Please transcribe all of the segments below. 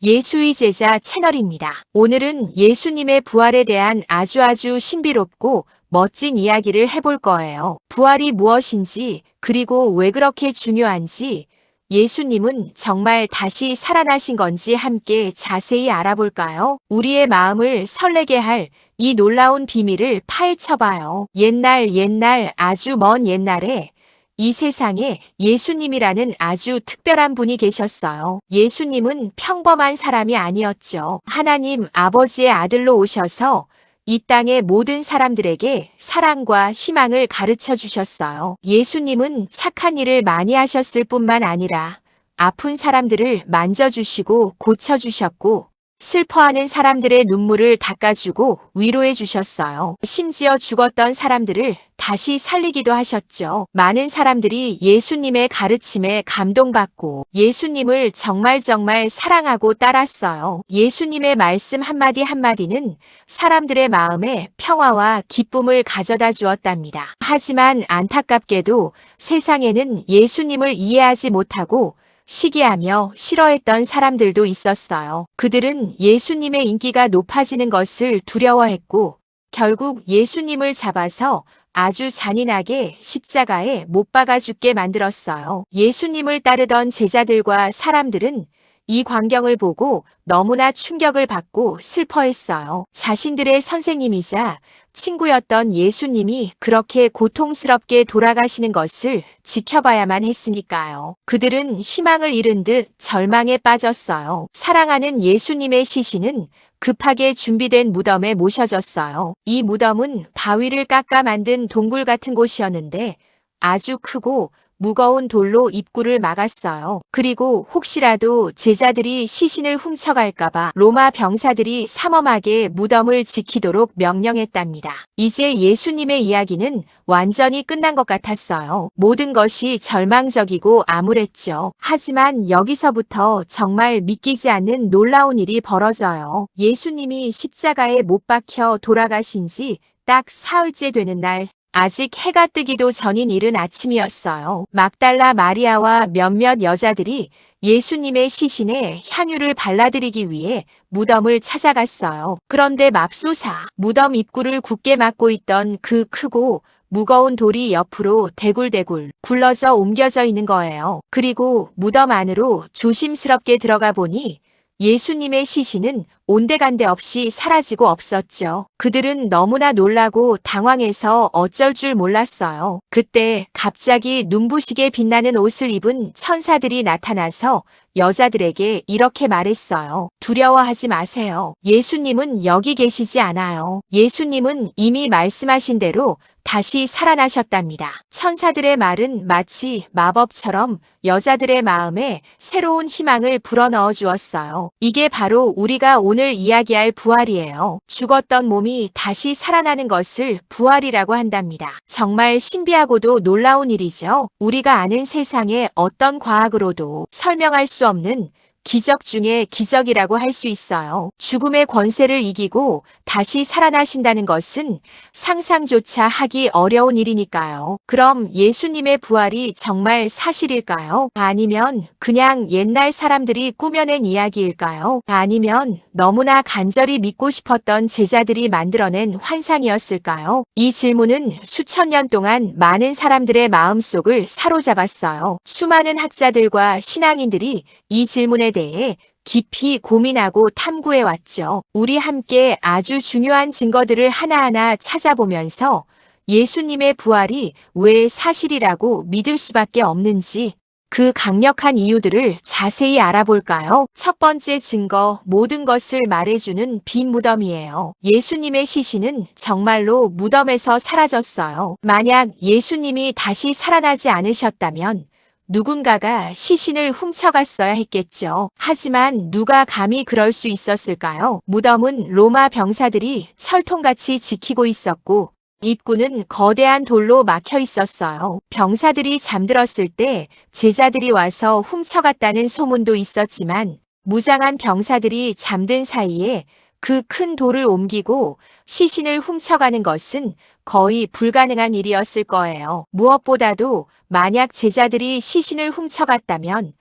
예수의 제자 채널입니다. 오늘은 예수님의 부활에 대한 아주 신비롭고 멋진 이야기를 해볼 거예요. 부활이 무엇인지, 그리고 왜 그렇게 중요한지, 예수님은 정말 다시 살아나신 건지 함께 자세히 알아볼까요? 우리의 마음을 설레게 할 이 놀라운 비밀을 파헤쳐봐요. 옛날 아주 먼 옛날에 이 세상에 예수님이라는 아주 특별한 분이 계셨어요. 예수님은 평범한 사람이 아니었죠. 하나님 아버지의 아들로 오셔서 이 땅의 모든 사람들에게 사랑과 희망을 가르쳐 주셨어요. 예수님은 착한 일을 많이 하셨을 뿐만 아니라 아픈 사람들을 만져주시고 고쳐주셨고, 슬퍼하는 사람들의 눈물을 닦아주고 위로해 주셨어요. 심지어 죽었던 사람들을 다시 살리기도 하셨죠. 많은 사람들이 예수님의 가르침에 감동받고 예수님을 정말 사랑하고 따랐어요. 예수님의 말씀 한마디 한마디는 사람들의 마음에 평화와 기쁨을 가져다 주었답니다. 하지만 안타깝게도 세상에는 예수님을 이해하지 못하고 시기하며 싫어했던 사람들도 있었어요. 그들은 예수님의 인기가 높아지는 것을 두려워했고, 결국 예수님을 잡아서 아주 잔인하게 십자가에 못 박아 죽게 만들었어요. 예수님을 따르던 제자들과 사람들은 이 광경을 보고 너무나 충격을 받고 슬퍼했어요. 자신들의 선생님이자 친구였던 예수님이 그렇게 고통스럽게 돌아가시는 것을 지켜봐야만 했으니까요. 그들은 희망을 잃은 듯 절망에 빠졌어요. 사랑하는 예수님의 시신은 급하게 준비된 무덤에 모셔졌어요. 이 무덤은 바위를 깎아 만든 동굴 같은 곳이었는데 아주 크고 무거운 돌로 입구를 막았어요. 그리고 혹시라도 제자들이 시신을 훔쳐갈까봐 로마 병사들이 삼엄하게 무덤을 지키도록 명령했답니다. 이제 예수님의 이야기는 완전히 끝난 것 같았어요. 모든 것이 절망적이고 암울했죠. 하지만 여기서부터 정말 믿기지 않는 놀라운 일이 벌어져요. 예수님이 십자가에 못 박혀 돌아가신 지 딱 사흘째 되는 날, 아직 해가 뜨기도 전인 이른 아침이었어요. 막달라 마리아와 몇몇 여자들이 예수님의 시신에 향유를 발라드리기 위해 무덤을 찾아갔어요. 그런데 맙소사, 무덤 입구를 굳게 막고 있던 그 크고 무거운 돌이 옆으로 대굴대굴 굴러져 옮겨져 있는 거예요. 그리고 무덤 안으로 조심스럽게 들어가 보니 예수님의 시신은 온데간데 없이 사라지고 없었죠. 그들은 너무나 놀라고 당황해서 어쩔 줄 몰랐어요. 그때 갑자기 눈부시게 빛나는 옷을 입은 천사들이 나타나서 여자들에게 이렇게 말했어요. 두려워하지 마세요. 예수님은 여기 계시지 않아요. 예수님은 이미 말씀하신 대로 다시 살아나셨답니다. 천사들의 말은 마치 마법처럼 여자들의 마음에 새로운 희망을 불어넣어 주었어요. 이게 바로 우리가 오늘 이야기할 부활이에요. 죽었던 몸이 다시 살아나는 것을 부활이라고 한답니다. 정말 신비하고도 놀라운 일이죠. 우리가 아는 세상의 어떤 과학으로도 설명할 수 없는 기적 중에 기적이라고 할 수 있어요. 죽음의 권세를 이기고 다시 살아나신다는 것은 상상조차 하기 어려운 일이니까요. 그럼 예수님의 부활이 정말 사실일까요? 아니면 그냥 옛날 사람들이 꾸며낸 이야기일까요? 아니면 너무나 간절히 믿고 싶었던 제자들이 만들어낸 환상이었을까요? 이 질문은 수천 년 동안 많은 사람들의 마음속을 사로잡았어요. 수많은 학자들과 신앙인들이 이 질문에 대해 깊이 고민하고 탐구해 왔죠. 우리 함께 아주 중요한 증거들을 하나하나 찾아보면서 예수님의 부활이 왜 사실이라고 믿을 수밖에 없는지, 그 강력한 이유들을 자세히 알아볼까요? 첫 번째 증거, 모든 것을 말해주는 빈 무덤이에요. 예수님의 시신은 정말로 무덤에서 사라졌어요. 만약 예수님이 다시 살아나지 않으셨다면 누군가가 시신을 훔쳐갔어야 했겠죠. 하지만 누가 감히 그럴 수 있었을까요? 무덤은 로마 병사들이 철통같이 지키고 있었고, 입구는 거대한 돌로 막혀 있었어요. 병사들이 잠들었을 때 제자들이 와서 훔쳐갔다는 소문도 있었지만, 무장한 병사들이 잠든 사이에 그 큰 돌을 옮기고 시신을 훔쳐가는 것은 거의 불가능한 일이었을 거예요. 무엇보다도 만약 제자들이 시신을 훔쳐갔다면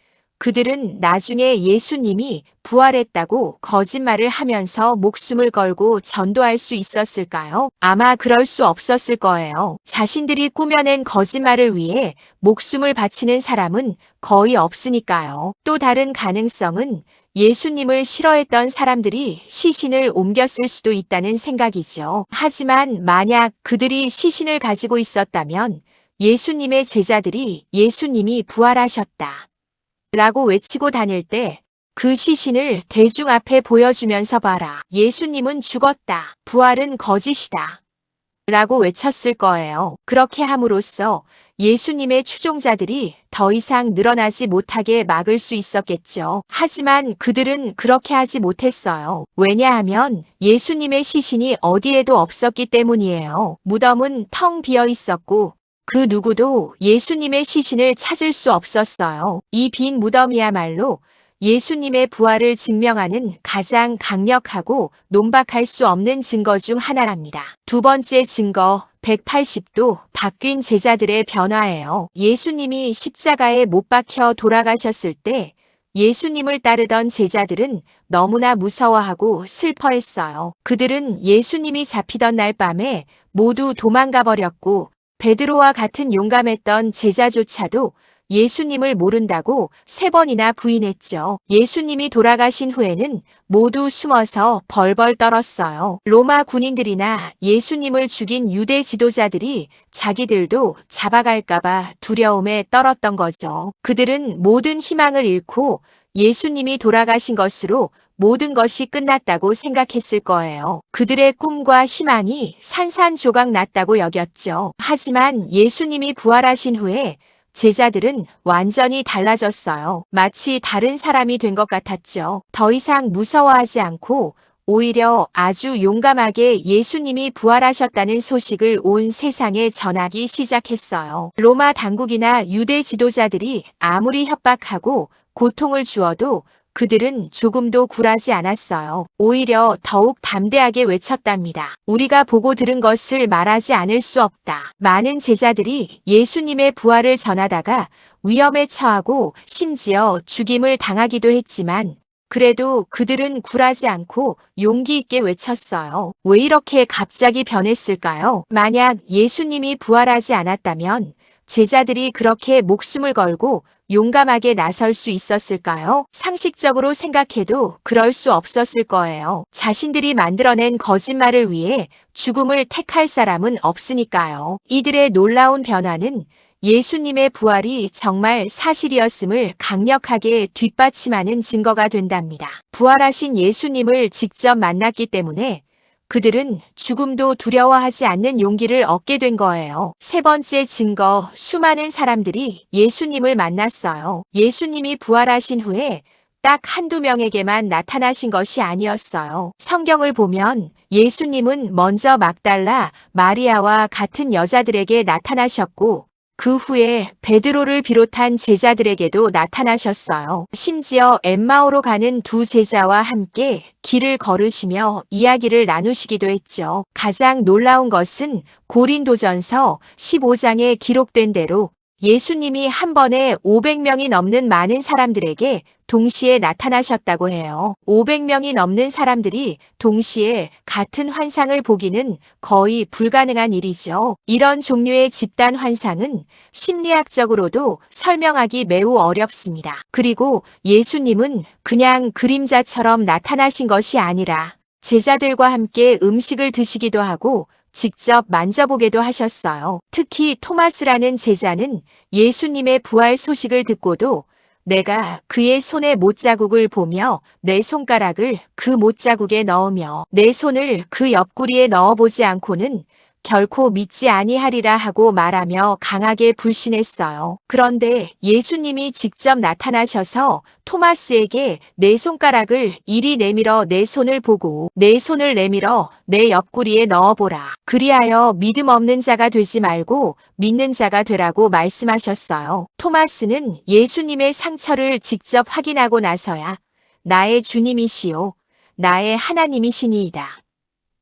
그들은 나중에 예수님이 부활했다고 거짓말을 하면서 목숨을 걸고 전도할 수 있었을까요? 아마 그럴 수 없었을 거예요. 자신들이 꾸며낸 거짓말을 위해 목숨을 바치는 사람은 거의 없으니까요. 또 다른 가능성은 예수님을 싫어했던 사람들이 시신을 옮겼을 수도 있다는 생각이죠. 하지만 만약 그들이 시신을 가지고 있었다면 예수님의 제자들이 예수님이 부활하셨다 라고 외치고 다닐 때 그 시신을 대중 앞에 보여주면서 봐라. 예수님은 죽었다. 부활은 거짓이다. 라고 외쳤을 거예요. 그렇게 함으로써 예수님의 추종자들이 더 이상 늘어나지 못하게 막을 수 있었겠죠. 하지만 그들은 그렇게 하지 못했어요. 왜냐하면 예수님의 시신이 어디에도 없었기 때문이에요. 무덤은 텅 비어 있었고 그 누구도 예수님의 시신을 찾을 수 없었어요. 이 빈 무덤이야말로 예수님의 부활을 증명하는 가장 강력하고 논박할 수 없는 증거 중 하나랍니다. 두 번째 증거, 180도 바뀐 제자들의 변화예요. 예수님이 십자가에 못 박혀 돌아가셨을 때 예수님을 따르던 제자들은 너무나 무서워하고 슬퍼했어요. 그들은 예수님이 잡히던 날 밤에 모두 도망가 버렸고 베드로와 같은 용감했던 제자조차도 예수님을 모른다고 3번이나 부인했죠. 예수님이 돌아가신 후에는 모두 숨어서 벌벌 떨었어요. 로마 군인들이나 예수님을 죽인 유대 지도자들이 자기들도 잡아갈까봐 두려움에 떨었던 거죠. 그들은 모든 희망을 잃고 예수님이 돌아가신 것으로 모든 것이 끝났다고 생각했을 거예요. 그들의 꿈과 희망이 산산조각 났다고 여겼죠. 하지만 예수님이 부활하신 후에 제자들은 완전히 달라졌어요. 마치 다른 사람이 된 것 같았죠. 더 이상 무서워하지 않고 오히려 아주 용감하게 예수님이 부활하셨다는 소식을 온 세상에 전하기 시작했어요. 로마 당국이나 유대 지도자들이 아무리 협박하고 고통을 주어도 그들은 조금도 굴하지 않았어요. 오히려 더욱 담대하게 외쳤답니다. 우리가 보고 들은 것을 말하지 않을 수 없다. 많은 제자들이 예수님의 부활을 전하다가 위험에 처하고 심지어 죽임을 당하기도 했지만 그래도 그들은 굴하지 않고 용기 있게 외쳤어요. 왜 이렇게 갑자기 변했을까요? 만약 예수님이 부활하지 않았다면 제자들이 그렇게 목숨을 걸고 용감하게 나설 수 있었을까요? 상식적으로 생각해도 그럴 수 없었을 거예요. 자신들이 만들어낸 거짓말을 위해 죽음을 택할 사람은 없으니까요. 이들의 놀라운 변화는 예수님의 부활이 정말 사실이었음을 강력하게 뒷받침하는 증거가 된답니다. 부활하신 예수님을 직접 만났기 때문에 그들은 죽음도 두려워하지 않는 용기를 얻게 된 거예요. 세 번째 증거, 수많은 사람들이 예수님을 만났어요. 예수님이 부활하신 후에 딱 한두 명에게만 나타나신 것이 아니었어요. 성경을 보면 예수님은 먼저 막달라, 마리아와 같은 여자들에게 나타나셨고 그 후에 베드로를 비롯한 제자들에게도 나타나셨어요. 심지어 엠마오로 가는 두 제자와 함께 길을 걸으시며 이야기를 나누시기도 했죠. 가장 놀라운 것은 고린도전서 15장에 기록된 대로 예수님이 한 번에 500명이 넘는 많은 사람들에게 동시에 나타나셨다고 해요. 500명이 넘는 사람들이 동시에 같은 환상을 보기는 거의 불가능한 일이죠. 이런 종류의 집단 환상은 심리학적으로도 설명하기 매우 어렵습니다. 그리고 예수님은 그냥 그림자처럼 나타나신 것이 아니라 제자들과 함께 음식을 드시기도 하고 직접 만져보게도 하셨어요. 특히 토마스라는 제자는 예수님의 부활 소식을 듣고도 내가 그의 손의 못자국을 보며 내 손가락을 그 못자국에 넣으며 내 손을 그 옆구리에 넣어보지 않고는 결코 믿지 아니하리라 하고 말하며 강하게 불신했어요. 그런데 예수님이 직접 나타나셔서 토마스에게 내 손가락을 이리 내밀어 내 손을 보고 내 손을 내밀어 내 옆구리에 넣어보라. 그리하여 믿음 없는 자가 되지 말고 믿는 자가 되라고 말씀하셨어요. 토마스는 예수님의 상처를 직접 확인하고 나서야 나의 주님이시요 나의 하나님이시니이다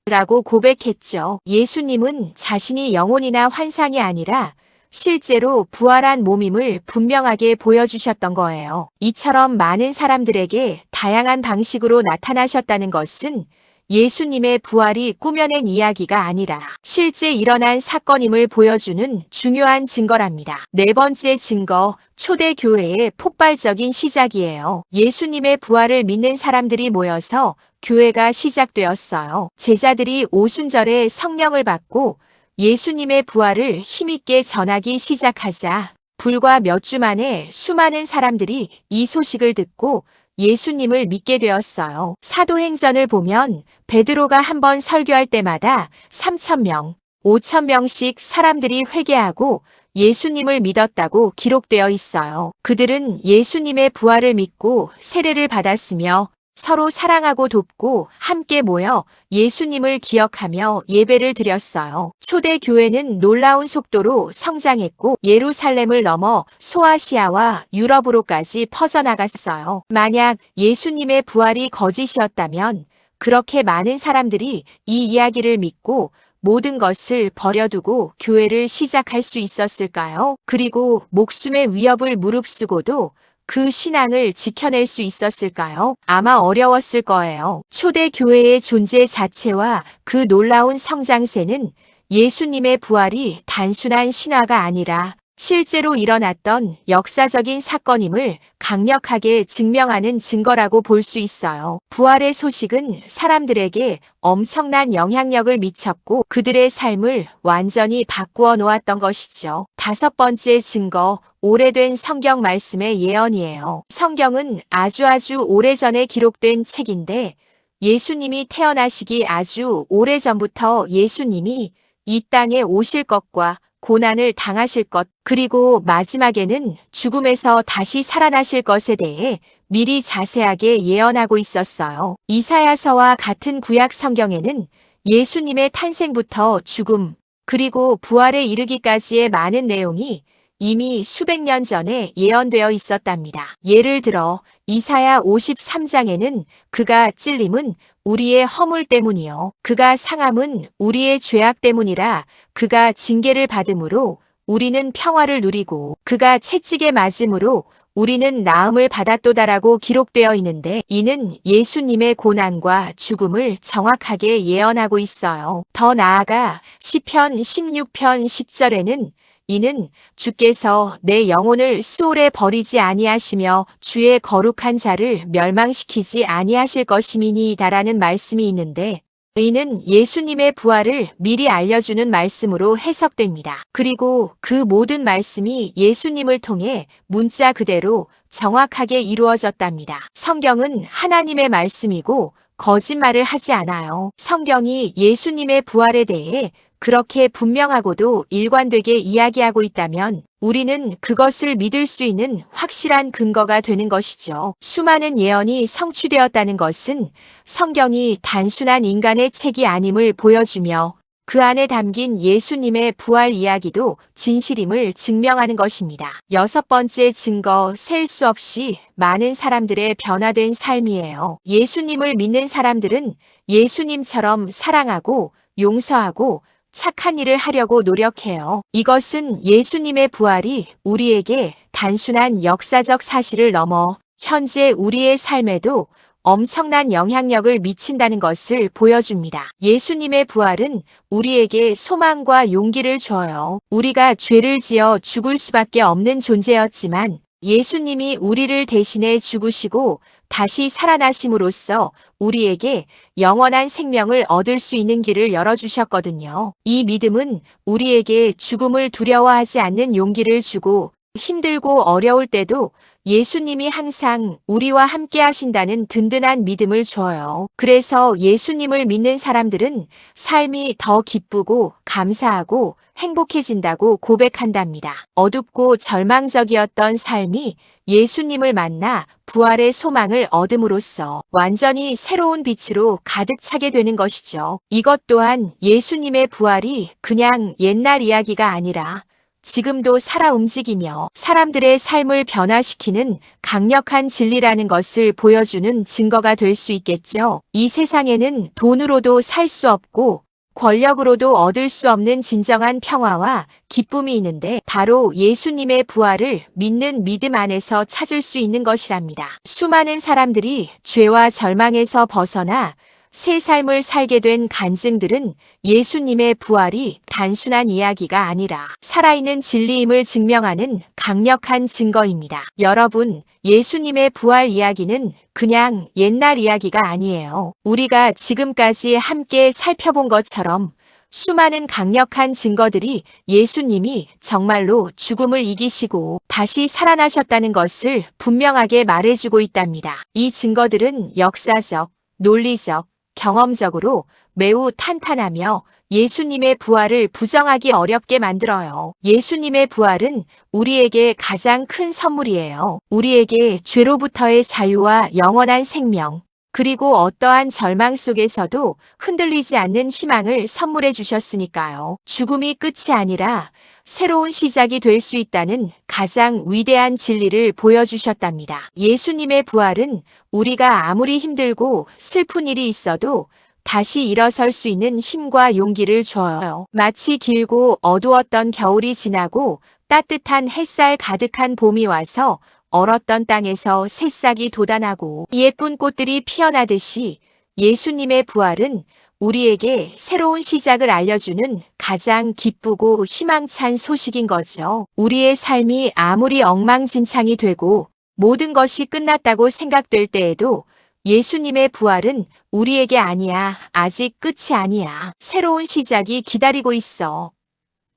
라고 고백했죠. 예수님은 자신이 영혼이나 환상이 아니라 실제로 부활한 몸임을 분명하게 보여주셨던 거예요. 이처럼 많은 사람들에게 다양한 방식으로 나타나셨다는 것은 예수님의 부활이 꾸며낸 이야기가 아니라 실제 일어난 사건임을 보여주는 중요한 증거랍니다. 네 번째 증거, 초대교회의 폭발적인 시작이에요. 예수님의 부활을 믿는 사람들이 모여서 교회가 시작되었어요. 제자들이 오순절에 성령을 받고 예수님의 부활을 힘있게 전하기 시작하자 불과 몇 주 만에 수많은 사람들이 이 소식을 듣고 예수님을 믿게 되었어요. 사도행전을 보면 베드로가 한번 설교할 때마다 3,000명, 5,000명씩 사람들이 회개하고 예수님을 믿었다고 기록되어 있어요. 그들은 예수님의 부활을 믿고 세례를 받았으며 서로 사랑하고 돕고 함께 모여 예수님을 기억하며 예배를 드렸어요. 초대교회는 놀라운 속도로 성장했고 예루살렘을 넘어 소아시아와 유럽으로까지 퍼져나갔어요. 만약 예수님의 부활이 거짓이었다면 그렇게 많은 사람들이 이 이야기를 믿고 모든 것을 버려두고 교회를 시작할 수 있었을까요? 그리고 목숨의 위협을 무릅쓰고도 그 신앙을 지켜낼 수 있었을까요? 아마 어려웠을 거예요. 초대교회의 존재 자체와 그 놀라운 성장세는 예수님의 부활이 단순한 신화가 아니라 실제로 일어났던 역사적인 사건임을 강력하게 증명하는 증거라고 볼 수 있어요. 부활의 소식은 사람들에게 엄청난 영향력을 미쳤고 그들의 삶을 완전히 바꾸어 놓았던 것이죠. 다섯 번째 증거, 오래된 성경 말씀의 예언이에요. 성경은 아주 오래전에 기록된 책인데 예수님이 태어나시기 아주 오래전부터 예수님이 이 땅에 오실 것과 고난을 당하실 것, 그리고 마지막에는 죽음에서 다시 살아나실 것에 대해 미리 자세하게 예언하고 있었어요. 이사야서와 같은 구약 성경에는 예수님의 탄생부터 죽음, 그리고 부활에 이르기까지의 많은 내용이 이미 수백 년 전에 예언되어 있었답니다. 예를 들어 이사야 53장에는 그가 찔림은 우리의 허물 때문이요 그가 상함은 우리의 죄악 때문이라 그가 징계를 받음으로 우리는 평화를 누리고 그가 채찍에 맞음으로 우리는 나음을 받았도다라고 기록되어 있는데 이는 예수님의 고난과 죽음을 정확하게 예언하고 있어요. 더 나아가 시편 16편 10절에는 이는 주께서 내 영혼을 수올에 버리지 아니하시며 주의 거룩한 자를 멸망시키지 아니하실 것임이니이다라는 말씀이 있는데 이는 예수님의 부활을 미리 알려주는 말씀으로 해석됩니다. 그리고 그 모든 말씀이 예수님을 통해 문자 그대로 정확하게 이루어졌답니다. 성경은 하나님의 말씀이고 거짓말을 하지 않아요. 성경이 예수님의 부활에 대해 그렇게 분명하고도 일관되게 이야기하고 있다면 우리는 그것을 믿을 수 있는 확실한 근거가 되는 것이죠. 수많은 예언이 성취되었다는 것은 성경이 단순한 인간의 책이 아님을 보여주며 그 안에 담긴 예수님의 부활 이야기도 진실임을 증명하는 것입니다. 여섯 번째 증거, 셀 수 없이 많은 사람들의 변화된 삶이에요. 예수님을 믿는 사람들은 예수님처럼 사랑하고 용서하고 착한 일을 하려고 노력해요. 이것은 예수님의 부활이 우리에게 단순한 역사적 사실을 넘어 현재 우리의 삶에도 엄청난 영향력을 미친다는 것을 보여줍니다. 예수님의 부활은 우리에게 소망과 용기를 줘요. 우리가 죄를 지어 죽을 수밖에 없는 존재였지만 예수님이 우리를 대신해 죽으시고 다시 살아나심으로써 우리에게 영원한 생명을 얻을 수 있는 길을 열어주셨거든요. 이 믿음은 우리에게 죽음을 두려워하지 않는 용기를 주고 힘들고 어려울 때도 예수님이 항상 우리와 함께 하신다는 든든한 믿음을 줘요. 그래서 예수님을 믿는 사람들은 삶이 더 기쁘고 감사하고 행복해진다고 고백한답니다. 어둡고 절망적이었던 삶이 예수님을 만나 부활의 소망을 얻음으로써 완전히 새로운 빛으로 가득 차게 되는 것이죠. 이것 또한 예수님의 부활이 그냥 옛날 이야기가 아니라 지금도 살아 움직이며 사람들의 삶을 변화시키는 강력한 진리라는 것을 보여주는 증거가 될 수 있겠죠. 이 세상에는 돈으로도 살 수 없고 권력으로도 얻을 수 없는 진정한 평화와 기쁨이 있는데 바로 예수님의 부활을 믿는 믿음 안에서 찾을 수 있는 것이랍니다. 수많은 사람들이 죄와 절망에서 벗어나 새 삶을 살게 된 간증들은 예수님의 부활이 단순한 이야기가 아니라 살아있는 진리임을 증명하는 강력한 증거입니다. 여러분, 예수님의 부활 이야기는 그냥 옛날 이야기가 아니에요. 우리가 지금까지 함께 살펴본 것처럼 수많은 강력한 증거들이 예수님이 정말로 죽음을 이기시고 다시 살아나셨다는 것을 분명하게 말해주고 있답니다. 이 증거들은 역사적, 논리적, 경험적으로 매우 탄탄하며 예수님의 부활을 부정하기 어렵게 만들어요. 예수님의 부활은 우리에게 가장 큰 선물이에요. 우리에게 죄로부터의 자유와 영원한 생명, 그리고 어떠한 절망 속에서도 흔들리지 않는 희망을 선물해 주셨으니까요. 죽음이 끝이 아니라 새로운 시작이 될 수 있다는 가장 위대한 진리를 보여주셨답니다. 예수님의 부활은 우리가 아무리 힘들고 슬픈 일이 있어도 다시 일어설 수 있는 힘과 용기를 줘요. 마치 길고 어두웠던 겨울이 지나고 따뜻한 햇살 가득한 봄이 와서 얼었던 땅에서 새싹이 돋아나고 예쁜 꽃들이 피어나듯이 예수님의 부활은 우리에게 새로운 시작을 알려주는 가장 기쁘고 희망찬 소식인 거죠. 우리의 삶이 아무리 엉망진창이 되고 모든 것이 끝났다고 생각될 때에도 예수님의 부활은 우리에게 아니야, 아직 끝이 아니야, 새로운 시작이 기다리고 있어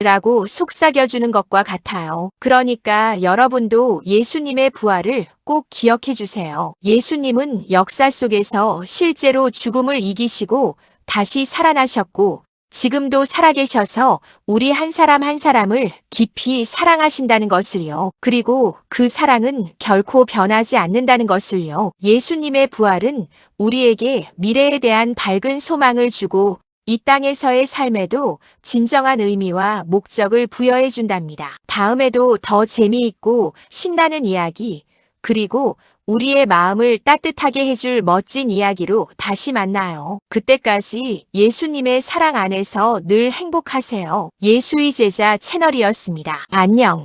라고 속삭여주는 것과 같아요. 그러니까 여러분도 예수님의 부활을 꼭 기억해 주세요. 예수님은 역사 속에서 실제로 죽음을 이기시고 다시 살아나셨고 지금도 살아계셔서 우리 한 사람 한 사람을 깊이 사랑하신다는 것을요. 그리고 그 사랑은 결코 변하지 않는다는 것을요. 예수님의 부활은 우리에게 미래에 대한 밝은 소망을 주고 이 땅에서의 삶에도 진정한 의미와 목적을 부여해 준답니다. 다음에도 더 재미있고 신나는 이야기, 그리고 우리의 마음을 따뜻하게 해줄 멋진 이야기로 다시 만나요. 그때까지 예수님의 사랑 안에서 늘 행복하세요. 예수의 제자 채널이었습니다. 안녕.